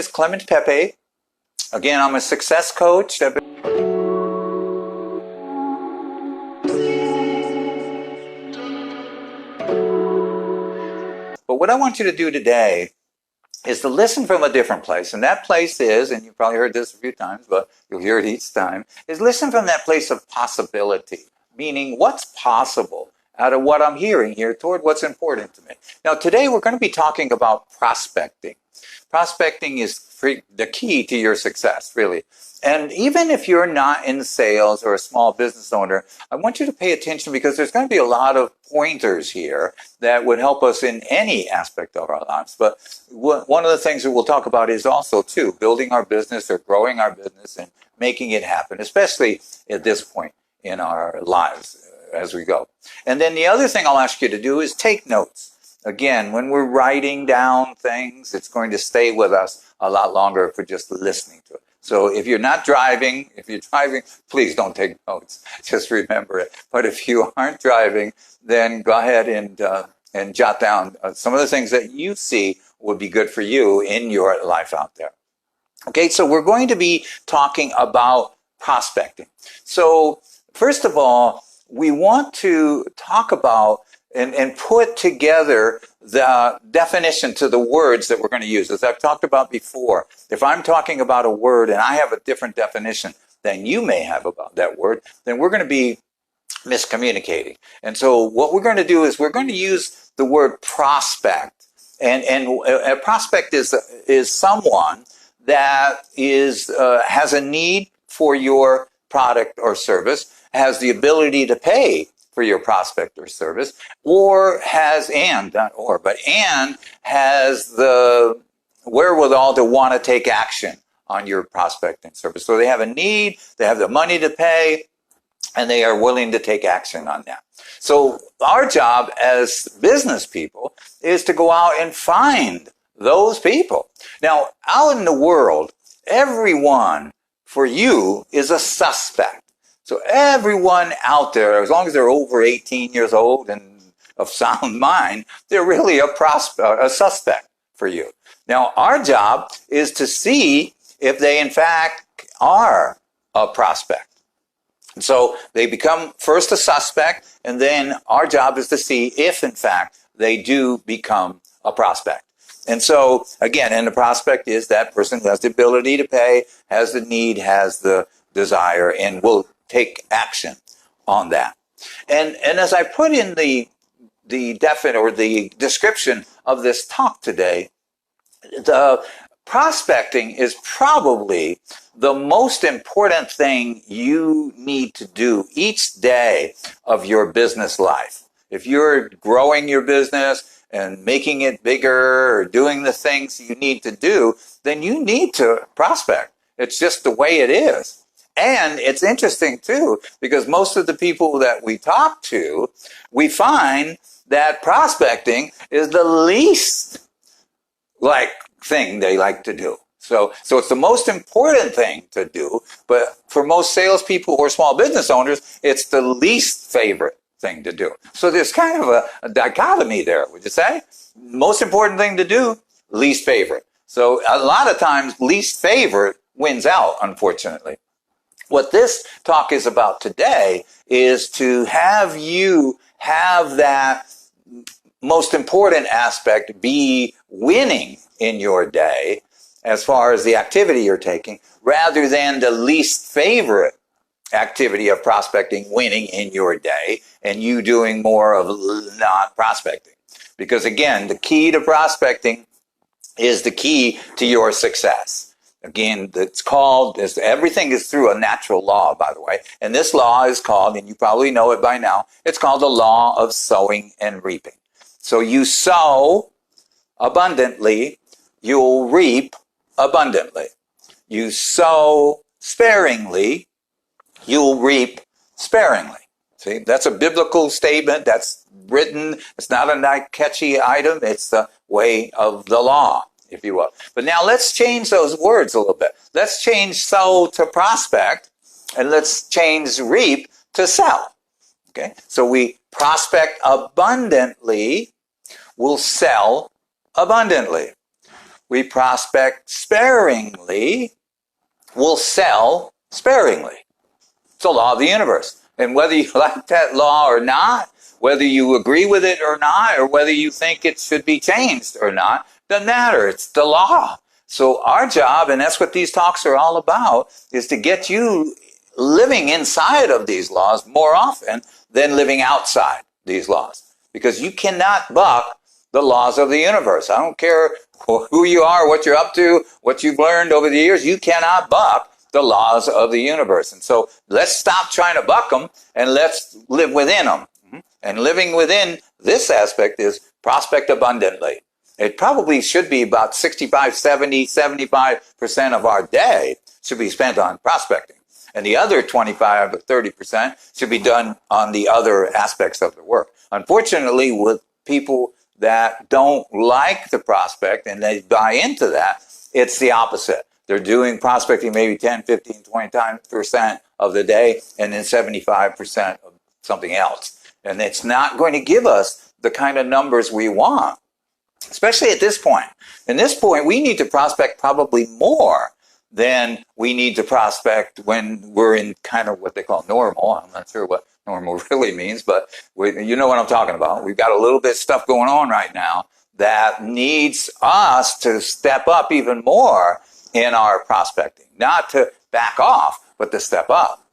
is Clement Pepe. Again, I'm a success coach. But what I want you to do today is to listen from a different place. And that place is, and you've probably heard this a few times, but you'll hear it each time, is listen from that place of possibility, meaning what's possible out of what I'm hearing here toward what's important to me. Now, today we're going to be talking about prospecting. Prospecting is the key to your success, really. And even if you're not in sales or a small business owner, I want you to pay attention because there's going to be a lot of pointers here that would help us in any aspect of our lives. But one of the things that we'll talk about is also, too, building our business or growing our business and making it happen, especially at this point in our lives as we go. And then the other thing I'll ask you to do is take notes. Again, when we're writing down things, it's going to stay with us a lot longer if we're just listening to it. So if you're not driving, please don't take notes. Just remember it. But if you aren't driving, then go ahead and jot down some of the things that you see would be good for you in your life out there. Okay, so we're going to be talking about prospecting. So first of all, we want to talk about and put together the definition to the words that we're going to use. As I've talked about before, if I'm talking about a word and I have a different definition than you may have about that word, then we're going to be miscommunicating. And so what we're going to do is we're going to use the word prospect. And a prospect is someone that has a need for your product or service, has the ability to pay for your prospect or service, or has the wherewithal to want to take action on your prospect and service. So they have a need, they have the money to pay, and they are willing to take action on that. So our job as business people is to go out and find those people. Now, out in the world, everyone for you is a suspect. So everyone out there, as long as they're over 18 years old and of sound mind, they're really a suspect for you. Now, our job is to see if they, in fact, are a prospect. And so they become first a suspect, and then our job is to see if, in fact, they do become a prospect. And so, again, and the prospect is that person who has the ability to pay, has the need, has the desire, and will take action on that. And as I put in the description of this talk today, the prospecting is probably the most important thing you need to do each day of your business life. If you're growing your business and making it bigger or doing the things you need to do, then you need to prospect. It's just the way it is. And it's interesting, too, because most of the people that we talk to, we find that prospecting is the least thing they like to do. So it's the most important thing to do, but for most salespeople or small business owners, it's the least favorite thing to do. So there's kind of a dichotomy there, would you say? Most important thing to do, least favorite. So a lot of times, least favorite wins out, unfortunately. What this talk is about today is to have you have that most important aspect be winning in your day as far as the activity you're taking, rather than the least favorite activity of prospecting winning in your day and you doing more of not prospecting. Because again, the key to prospecting is the key to your success. Again, everything is through a natural law, by the way. And this law is called, and you probably know it by now, it's called the Law of Sowing and Reaping. So you sow abundantly, you'll reap abundantly. You sow sparingly, you'll reap sparingly. See, that's a biblical statement that's written. It's not a catchy item. It's the way of the law, if you will. But now let's change those words a little bit. Let's change sow to prospect, and let's change reap to sell. Okay? So we prospect abundantly, we'll sell abundantly. we prospect sparingly will sell sparingly. It's a law of the universe. And whether you like that law or not, whether you agree with it or not, or whether you think it should be changed or not, doesn't matter. It's the law. So our job, and that's what these talks are all about, is to get you living inside of these laws more often than living outside these laws. Because you cannot buck the laws of the universe. I don't care who you are, what you're up to, what you've learned over the years, you cannot buck the laws of the universe. And so let's stop trying to buck them and let's live within them. And living within this aspect is prospect abundantly. It probably should be about 65, 70, 75% of our day should be spent on prospecting. And the other 25 or 30% should be done on the other aspects of the work. Unfortunately, with people that don't like the prospect and they buy into that, it's the opposite. They're doing prospecting maybe 10, 15, 20% of the day and then 75% of something else. And it's not going to give us the kind of numbers we want, especially at this point. At this point, we need to prospect probably more than we need to prospect when we're in kind of what they call normal. I'm not sure what normal really means, but you know what I'm talking about. We've got a little bit of stuff going on right now that needs us to step up even more in our prospecting, not to back off, but to step up.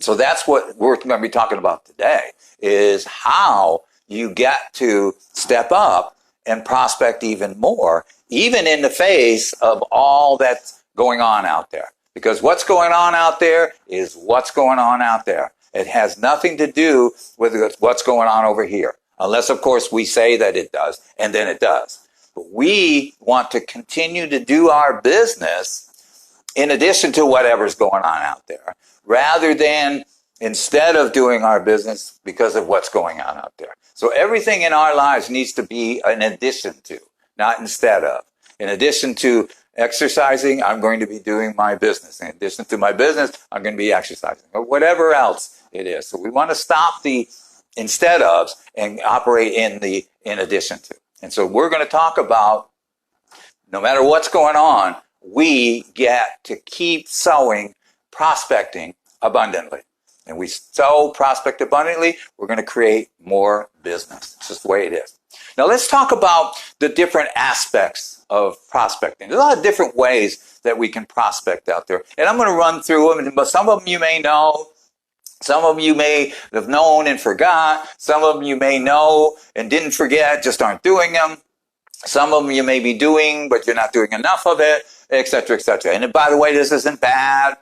So that's what we're going to be talking about today, is how you get to step up and prospect even more, even in the face of all that's going on out there. Because what's going on out there is what's going on out there. It has nothing to do with what's going on over here, unless, of course, we say that it does, and then it does. But we want to continue to do our business in addition to whatever's going on out there, rather than instead of doing our business because of what's going on out there. So everything in our lives needs to be an addition to, not instead of. In addition to exercising, I'm going to be doing my business. In addition to my business, I'm going to be exercising, or whatever else it is. So we want to stop the instead ofs and operate in the in addition to. And so we're going to talk about, no matter what's going on, we get to keep sowing, prospecting abundantly. And we sow, prospect abundantly, we're going to create more business. It's just the way it is. Now let's talk about the different aspects of prospecting. There's a lot of different ways that we can prospect out there. And I'm going to run through them, but some of them you may know. Some of them you may have known and forgot. Some of them you may know and didn't forget, just aren't doing them. Some of them you may be doing, but you're not doing enough of it, et cetera, et cetera. And by the way, this isn't bad.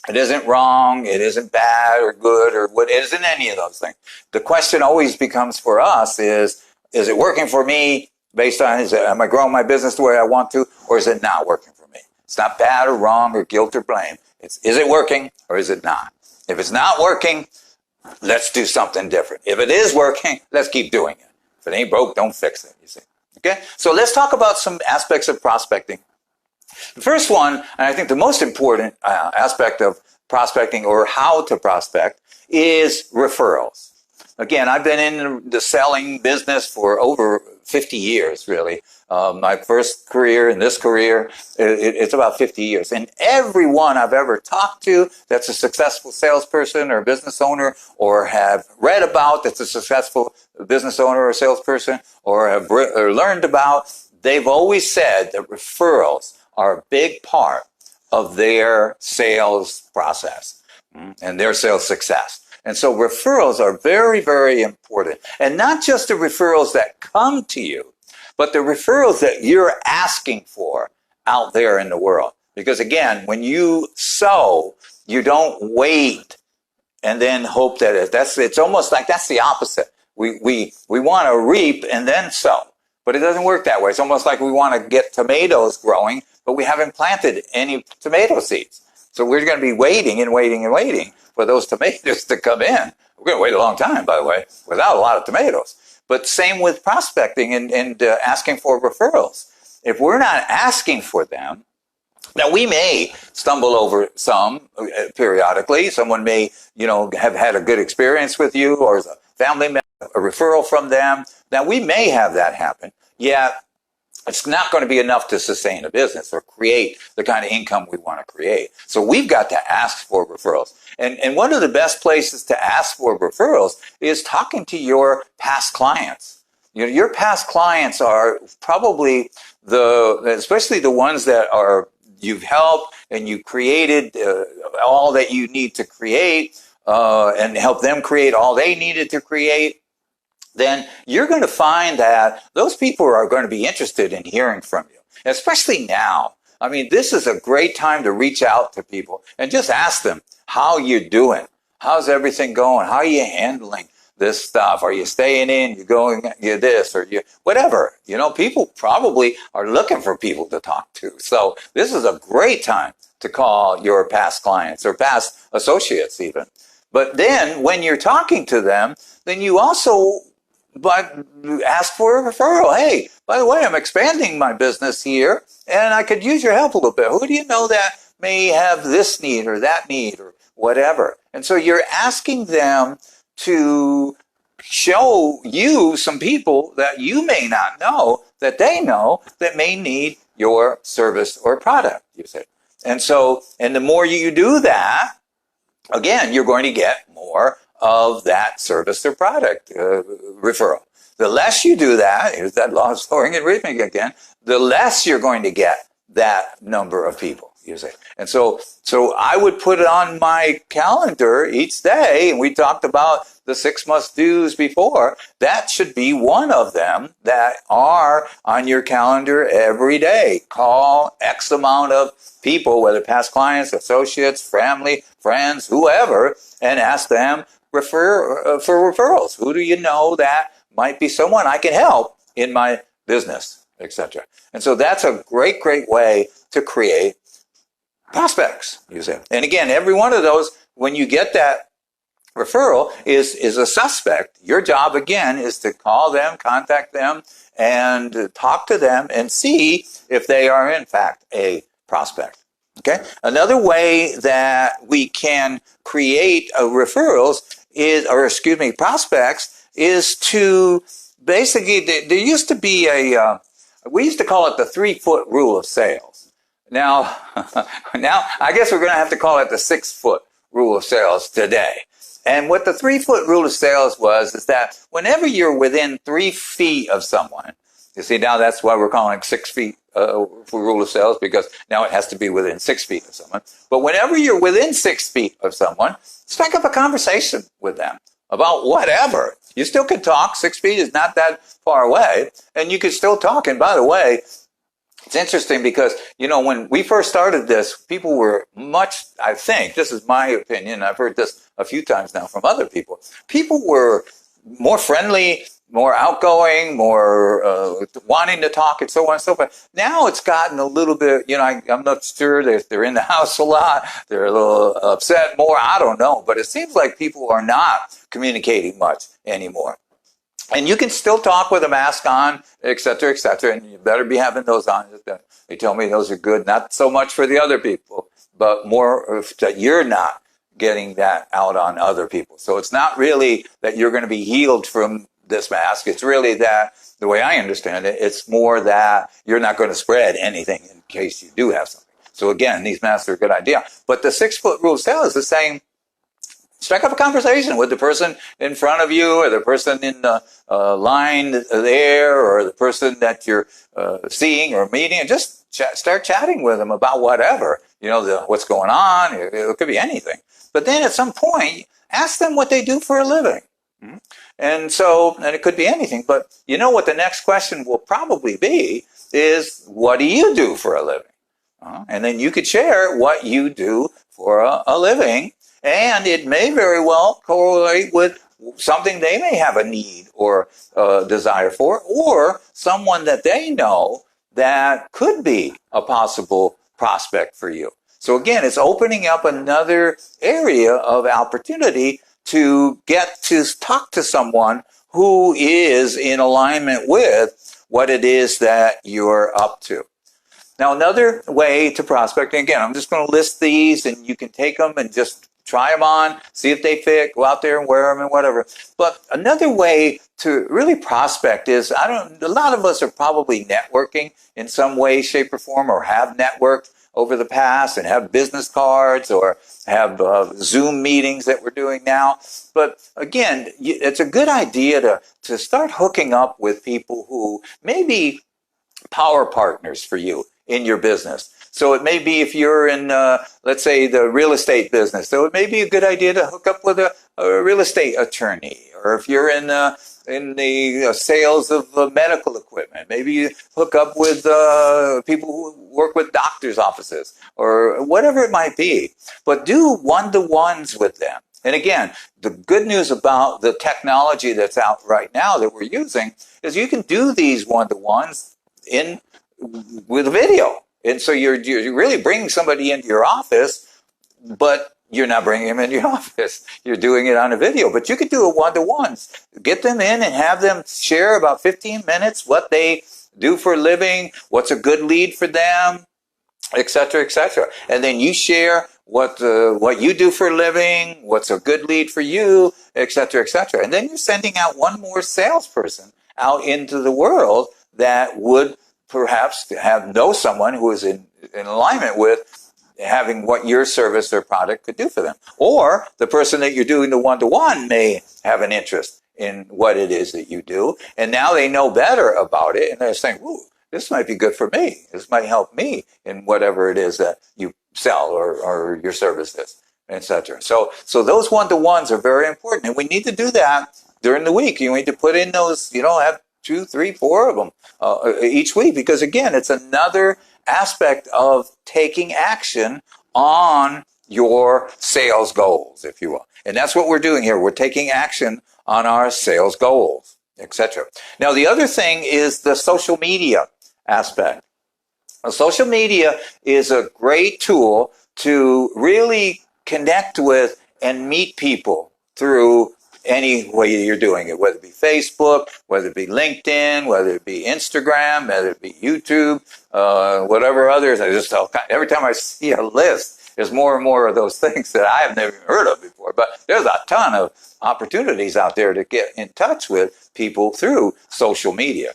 It isn't wrong. It isn't bad or good or what. It isn't any of those things. The question always becomes for us is it working for me based on, am I growing my business the way I want to, or is it not working for me? It's not bad or wrong or guilt or blame. Is it working or is it not? If it's not working, let's do something different. If it is working, let's keep doing it. If it ain't broke, don't fix it, you see. Okay? So let's talk about some aspects of prospecting. The first one, and I think the most important aspect of prospecting or how to prospect, is referrals. Again, I've been in the selling business for over 50 years, really. My first career and this career, it's about 50 years. And everyone I've ever talked to that's a successful salesperson or business owner, or have read about that's a successful business owner or salesperson, or have learned about, they've always said that referrals are a big part of their sales process and their sales success. And so referrals are very, very important. And not just the referrals that come to you, but the referrals that you're asking for out there in the world. Because again, when you sow, you don't wait and then hope that it's almost like that's the opposite. We want to reap and then sow, but it doesn't work that way. It's almost like we want to get tomatoes growing, but we haven't planted any tomato seeds. So we're going to be waiting and waiting and waiting for those tomatoes to come in. We're going to wait a long time, by the way, without a lot of tomatoes. But same with prospecting and asking for referrals. If we're not asking for them, now we may stumble over some periodically. Someone may, have had a good experience with you, or as a family member, a referral from them. Now we may have that happen. Yet it's not going to be enough to sustain a business or create the kind of income we want to create. So we've got to ask for referrals. And one of the best places to ask for referrals is talking to your past clients. You know, your past clients are probably especially the ones that are you've helped and you created all that you need to create and help them create all they needed to create. Then you're going to find that those people are going to be interested in hearing from you, especially now. I mean, this is a great time to reach out to people and just ask them how you're doing. How's everything going? How are you handling this stuff? Are you staying in? You going, you this or you whatever? You know, people probably are looking for people to talk to. So this is a great time to call your past clients or past associates even. But then when you're talking to them, then you also ask for a referral. Hey, by the way, I'm expanding my business here and I could use your help a little bit. Who do you know that may have this need or that need or whatever? And so you're asking them to show you some people that you may not know that they know that may need your service or product, you say. And so, and the more you do that, again, you're going to get more of that service or product referral. The less you do that, here's that law of sowing and reaping again, the less you're going to get that number of people, you say. And so I would put it on my calendar each day, and we talked about the 6 must-dos before. That should be one of them that are on your calendar every day. Call X amount of people, whether past clients, associates, family, friends, whoever, and ask them for referrals. Who do you know that might be someone I can help in my business, etc. And so that's a great, great way to create prospects, you say. And again, every one of those, when you get that referral, is a suspect. Your job, again, is to call them, contact them, and talk to them and see if they are, in fact, a prospect. Okay. Another way that we can create referrals prospects is to basically, there used to be we used to call it the 3-foot rule of sales. Now I guess we're going to have to call it the 6-foot rule of sales today. And what the 3-foot rule of sales is that whenever you're within 3 feet of someone, you see, now that's why we're calling it 6 feet for rule of sales, because now it has to be within 6 feet of someone. But whenever you're within 6 feet of someone, strike up a conversation with them about whatever. You still can talk. 6 feet is not that far away, and you can still talk. And by the way, it's interesting because, you know, when we first started this, people were much, I think, this is my opinion, I've heard this a few times now from other people, people were more friendly, more outgoing, more wanting to talk, and so on and so forth. Now it's gotten a little bit, you know, I'm not sure, they're in the house a lot, they're a little upset more, I don't know, but it seems like people are not communicating much anymore. And you can still talk with a mask on, et cetera, and you better be having those on. They tell me those are good, not so much for the other people, but more that you're not getting that out on other people. So it's not really that you're going to be healed from this mask. It's really that, the way I understand it, it's more that you're not going to spread anything in case you do have something. So again, these masks are a good idea. But the 6-foot rule of sales is saying, strike up a conversation with the person in front of you, or the person in the line there, or the person that you're seeing or meeting, and just start chatting with them about whatever, you know, what's going on. It could be anything. But then at some point, ask them what they do for a living. And it could be anything. But you know what the next question will probably be is, what do you do for a living? And then you could share what you do for a living. And it may very well correlate with something they may have a need or desire for, or someone that they know that could be a possible prospect for you. So again, it's opening up another area of opportunity to get to talk to someone who is in alignment with what it is that you're up to. Now, another way to prospect, and again, I'm just going to list these and you can take them and just try them on, see if they fit, go out there and wear them and whatever. But another way to really prospect is, a lot of us are probably networking in some way, shape, or form, or have networked over the past and have business cards or have Zoom meetings that we're doing now. But again, it's a good idea to start hooking up with people who may be power partners for you in your business. So it may be, if you're in, let's say, the real estate business, so it may be a good idea to hook up with a real estate attorney. Or if you're in the sales of medical equipment, maybe you hook up with people who work with doctors' offices or whatever it might be. But do one-to-ones with them. And again, the good news about the technology that's out right now that we're using is you can do these one-to-ones with a video. And so you're really bringing somebody into your office, but you're not bringing them into your office. You're doing it on a video. But you could do a one-to-ones. Get them in and have them share about 15 minutes what they do for a living, what's a good lead for them, et cetera, et cetera. And then you share what you do for a living, what's a good lead for you, et cetera, et cetera. And then you're sending out one more salesperson out into the world that would perhaps know someone who is in alignment with having what your service or product could do for them. Or the person that you're doing the one-to-one may have an interest in what it is that you do. And now they know better about it. And they're saying, ooh, this might be good for me. This might help me in whatever it is that you sell or your service is, etc. So those one-to-ones are very important. And we need to do that during the week. You need to put in those, have 2, 3, 4 of them each week, because again, it's another aspect of taking action on your sales goals, if you will. And that's what we're doing here. We're taking action on our sales goals, etc. Now, the other thing is the social media aspect. Now, social media is a great tool to really connect with and meet people through any way you're doing it, whether it be Facebook, whether it be LinkedIn, whether it be Instagram, whether it be YouTube, whatever others. Every time I see a list, there's more and more of those things that I have never heard of before. But there's a ton of opportunities out there to get in touch with people through social media.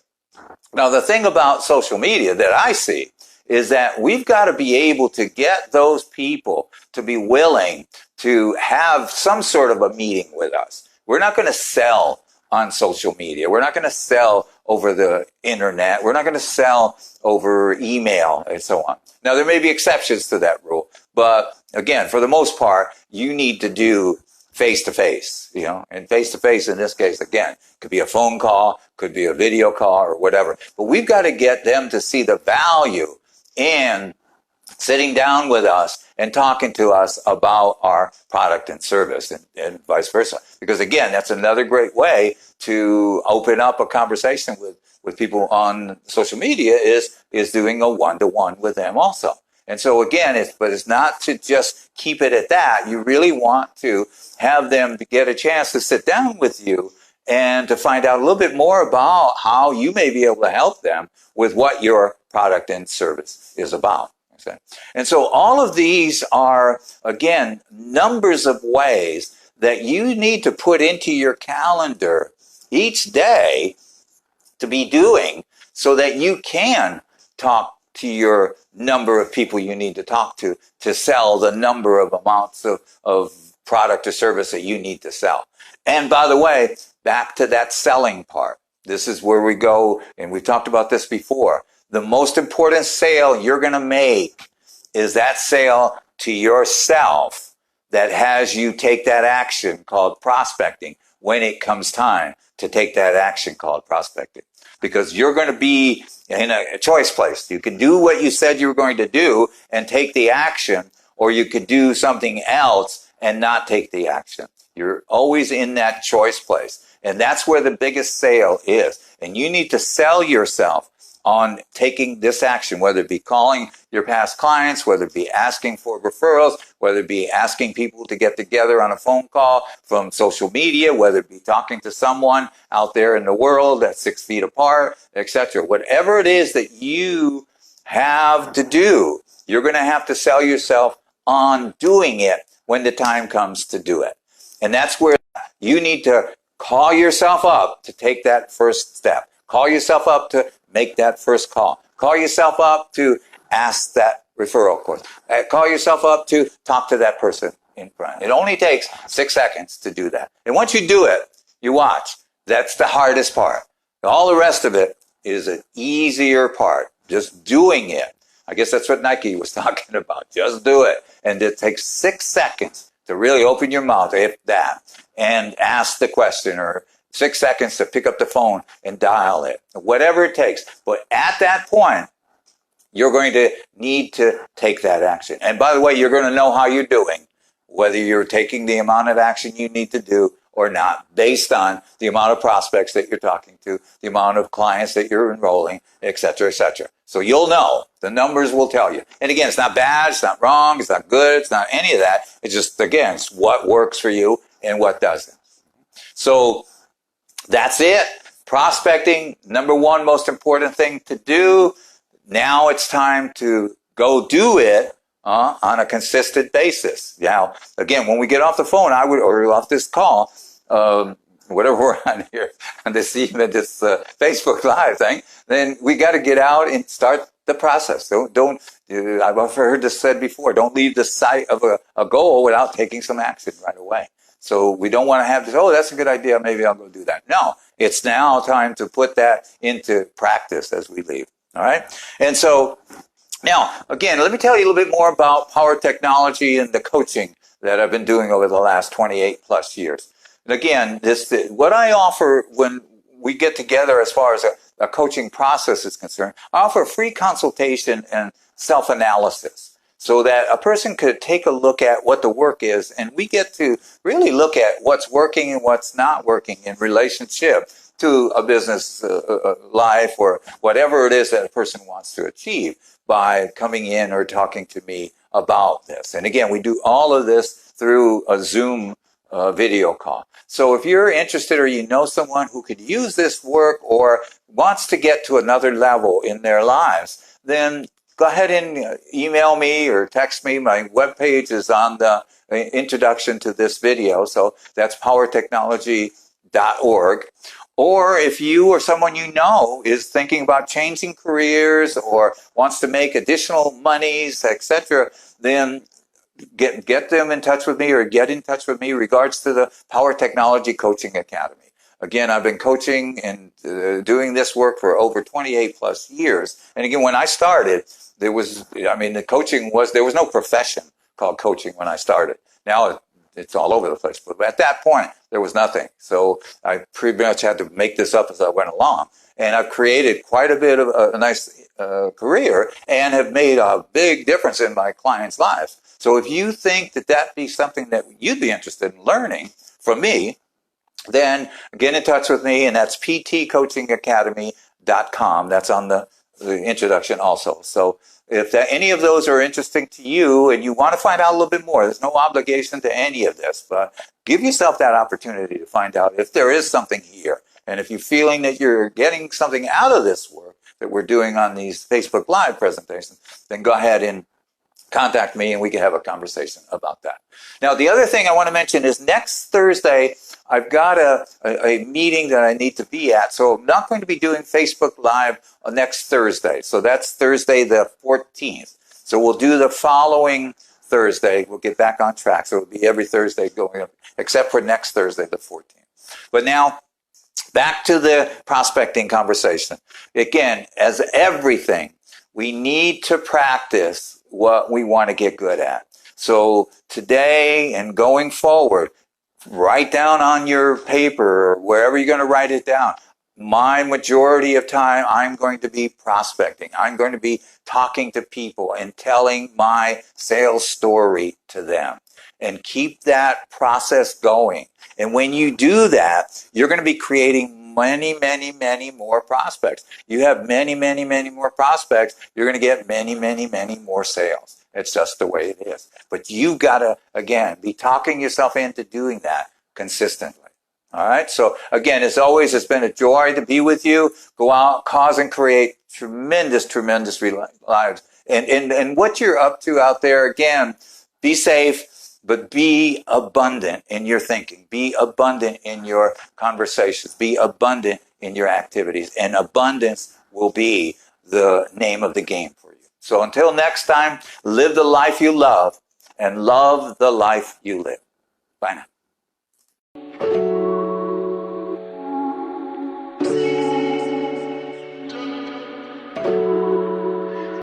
Now, the thing about social media that I see is that we've got to be able to get those people to be willing to have some sort of a meeting with us. We're not going to sell on social media. We're not going to sell over the internet. We're not going to sell over email and so on. Now, there may be exceptions to that rule, but again, for the most part, you need to do face-to-face, and face-to-face in this case, again, could be a phone call, could be a video call or whatever, but we've got to get them to see the value in sitting down with us and talking to us about our product and service, and vice versa. Because again, that's another great way to open up a conversation with people on social media is doing a one-to-one with them also. And so again, it's not to just keep it at that. You really want to have them to get a chance to sit down with you and to find out a little bit more about how you may be able to help them with what your product and service is about. And so all of these are, again, numbers of ways that you need to put into your calendar each day to be doing so that you can talk to your number of people you need to talk to sell the number of amounts of product or service that you need to sell. And by the way, back to that selling part. This is where we go, and we talked about this before. The most important sale you're going to make is that sale to yourself that has you take that action called prospecting when it comes time to take that action called prospecting. Because you're going to be in a choice place. You can do what you said you were going to do and take the action, or you could do something else and not take the action. You're always in that choice place. And that's where the biggest sale is. And you need to sell yourself on taking this action, whether it be calling your past clients, whether it be asking for referrals, whether it be asking people to get together on a phone call from social media, whether it be talking to someone out there in the world that's 6 feet apart, etc. Whatever it is that you have to do, you're going to have to sell yourself on doing it when the time comes to do it. And that's where you need to call yourself up to take that first step. Call yourself up to make that first call. Call yourself up to ask that referral question. Call yourself up to talk to that person in front. It only takes 6 seconds to do that. And once you do it, you watch. That's the hardest part. All the rest of it is an easier part. Just doing it. I guess that's what Nike was talking about. Just do it. And it takes 6 seconds to really open your mouth, if that, and ask the question, or 6 seconds to pick up the phone and dial it. Whatever it takes. But at that point, you're going to need to take that action. And by the way, you're going to know how you're doing, whether you're taking the amount of action you need to do or not, based on the amount of prospects that you're talking to, the amount of clients that you're enrolling, et cetera, et cetera. So you'll know. The numbers will tell you. And again, it's not bad, it's not wrong, it's not good, it's not any of that. It's just, again, it's what works for you and what doesn't. So that's it. Prospecting, number one most important thing to do. Now it's time to go do it on a consistent basis. Now, again, when we get off the phone, or off this call, whatever we're on here, on this Facebook Live thing, then we got to get out and start the process. I've heard this said before, don't leave the sight of a goal without taking some action right away. So we don't want to have this, oh, that's a good idea, maybe I'll go do that. No, it's now time to put that into practice as we leave. All right. And so now, again, let me tell you a little bit more about power technology and the coaching that I've been doing over the last 28 plus years. And again, what I offer when we get together as far as a coaching process is concerned, I offer a free consultation and self-analysis so that a person could take a look at what the work is, and we get to really look at what's working and what's not working in relationship to a business life or whatever it is that a person wants to achieve by coming in or talking to me about this. And again, we do all of this through a Zoom video call. So if you're interested or you know someone who could use this work or wants to get to another level in their lives, then go ahead and email me or text me. My webpage is on the introduction to this video. So that's powertechnology.org. Or if you or someone you know is thinking about changing careers or wants to make additional monies, etc., then get them in touch with me or get in touch with me in regards to the Power Technology Coaching Academy. Again, I've been coaching and doing this work for over 28 plus years. And again, when I started, there was no profession called coaching when I started. Now it's all over the place. But at that point, there was nothing. So I pretty much had to make this up as I went along. And I've created quite a bit of a nice career and have made a big difference in my clients' lives. So if you think that be something that you'd be interested in learning from me, then get in touch with me, and that's ptcoachingacademy.com. That's on the introduction also. So if any of those are interesting to you and you want to find out a little bit more, there's no obligation to any of this, but give yourself that opportunity to find out if there is something here. And if you're feeling that you're getting something out of this work that we're doing on these Facebook Live presentations, then go ahead and contact me and we can have a conversation about that. Now, the other thing I want to mention is next Thursday, I've got a meeting that I need to be at. So I'm not going to be doing Facebook Live on next Thursday. So that's Thursday the 14th. So we'll do the following Thursday. We'll get back on track. So it'll be every Thursday going up, except for next Thursday the 14th. But now, back to the prospecting conversation. Again, as everything, we need to practice what we want to get good at. So today and going forward, write down on your paper or wherever you're going to write it down. My majority of time, I'm going to be prospecting. I'm going to be talking to people and telling my sales story to them. And keep that process going. And when you do that, you're going to be creating many, many, many more prospects. You have many, many, many more prospects. You're going to get many, many, many more sales. It's just the way it is. But you've got to, again, be talking yourself into doing that consistently. All right. So again, as always, it's been a joy to be with you. Go out, cause and create tremendous, tremendous lives. And what you're up to out there, again, be safe. but be abundant in your thinking. Be abundant in your conversations. Be abundant in your activities. And abundance will be the name of the game for you. So until next time, live the life you love and love the life you live. Bye now.